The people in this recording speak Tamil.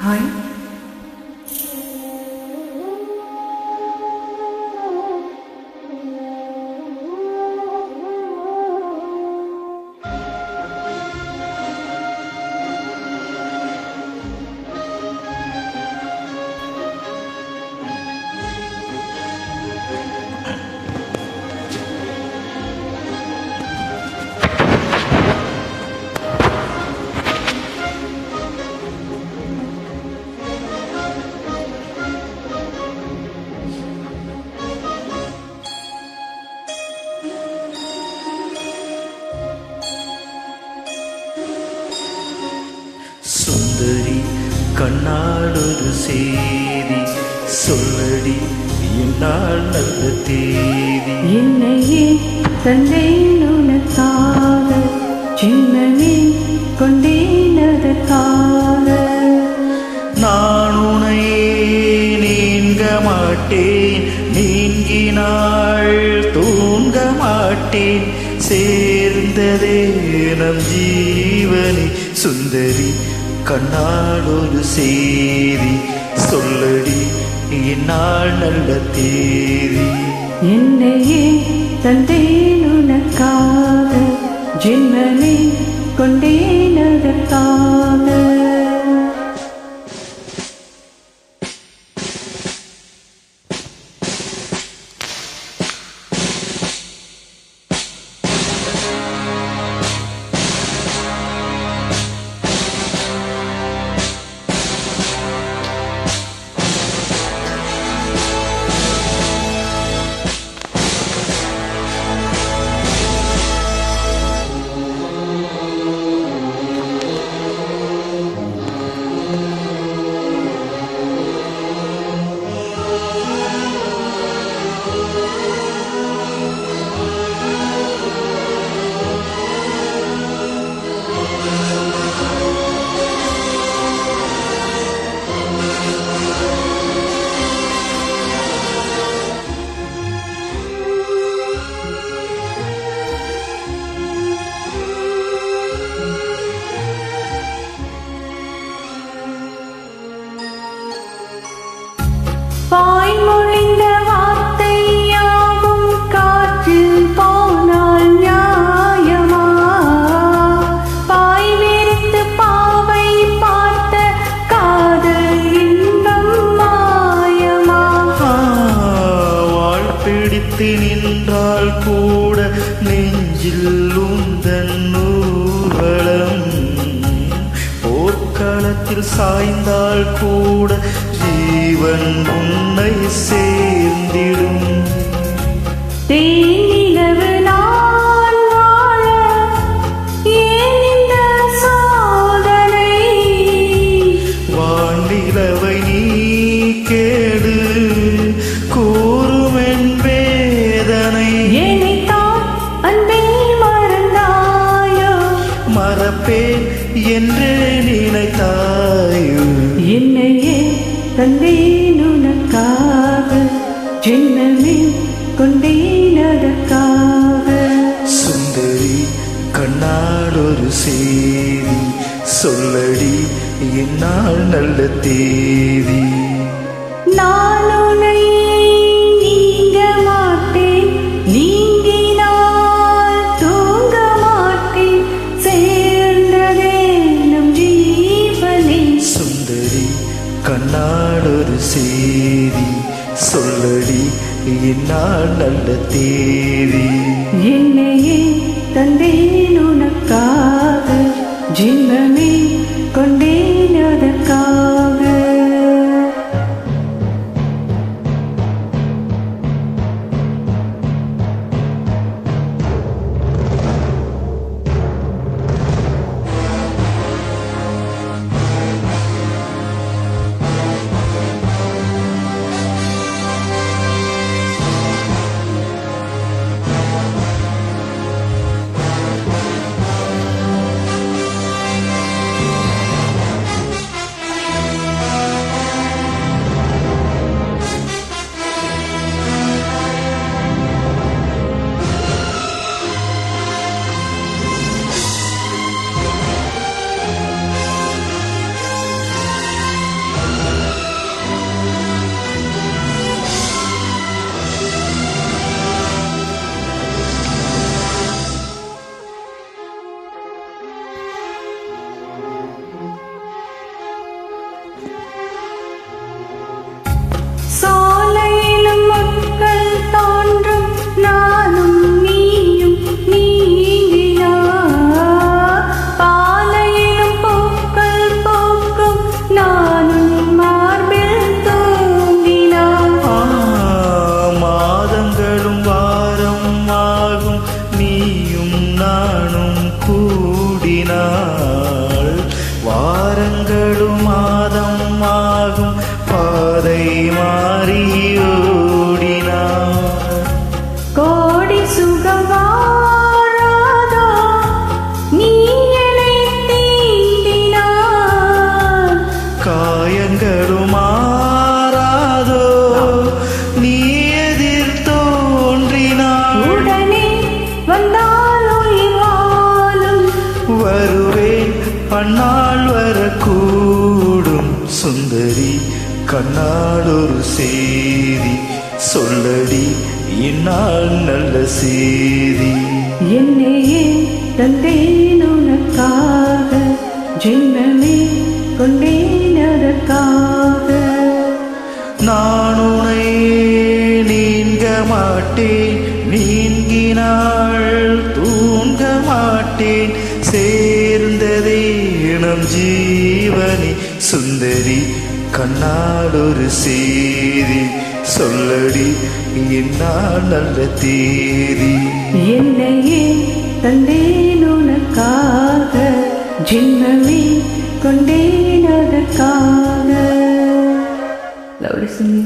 ஹாய். சுந்தரி கண்ணாடொரு செய்தி சொல்லடி என்னால் நல்ல தேதி. என்னையே தந்தேன் உனக்காக, சின்னமே கொண்டேன் அதற்காக. நான் உனையே நீங்க மாட்டேன், நீங்கினாள் தூங்க மாட்டேன். சேர்ந்ததே நம் ஜீவனே சுந்தரி கண்ணாடொரு செய்தி சொல்லடி என்னால் நல்ல தேதி. என்னையே தந்தேன் உனக்காக, ஜென்மமே கொண்டேன் அதற்காக. பாய்மொழிந்த வார்த்தை யாவும் காற்றில் போனால் நியாயமா? பாய் வெறுத்து பாவை பார்த்த காதல் இன்பம் மாயமா? வாழ் பிடித்து நின்றால் கூட நெஞ்சில் உந்தன் ஊர்வலம். போர்க்களத்தில் சாய்ந்தால் கூட ஜீவன் உன்னை சேர்ந்திடும். தேனிலவு நான் வாழ ஏன் இந்த சோதனை? வானிலவை நீ கேடு கூறுமென் வேதனை. என்னைத்தான் அன்பே மறந்தாயோ? மறப்பேன் என்று நினைத்தாயோ? என்னையே தந்தேன் உனக்காக, ஜென்மமே கொண்டேன் அதற்காக. சுந்தரி கண்ணாடொரு செய்தி சொல்லடி என்னால் நல்ல தேதி. நான் உன்னை நீங்க மாட்டேன், நீங்கினால் தூங்க மாட்டேன். சேர்ந்ததே நம் ஜீவனே. சுந்தரி கண்ணாடொரு செய்தி சொல்லடி என்னால் நல்ல தேதி. என்னையே தந்தேன் உனக்காக, ஜென்மமே கொண்டேன் அதற்காக. அந்நாள் வரக்கூடும் சுந்தரி கண்ணால் ஒரு செய்தி சொல்லடி இந்நாள் நல்ல செய்தி. என்னையே தந்தேன் உனக்காக, ஜென்மமே கொண்டேன் அதற்காக. நான் உன்னை நீங்க மாட்டேன், நீங்கினாள் தூங்க மாட்டேன், சேர்ந்ததே நம் ஜீவனி சுந்தரி கண்ணால் ஒரு செய்தி சொல்லடி என்னால் நல்ல தேதி. என்னையே தந்தேன் உனக்காக, ஜென்மமே கொண்டேன் அதற்காக. Lovely singing.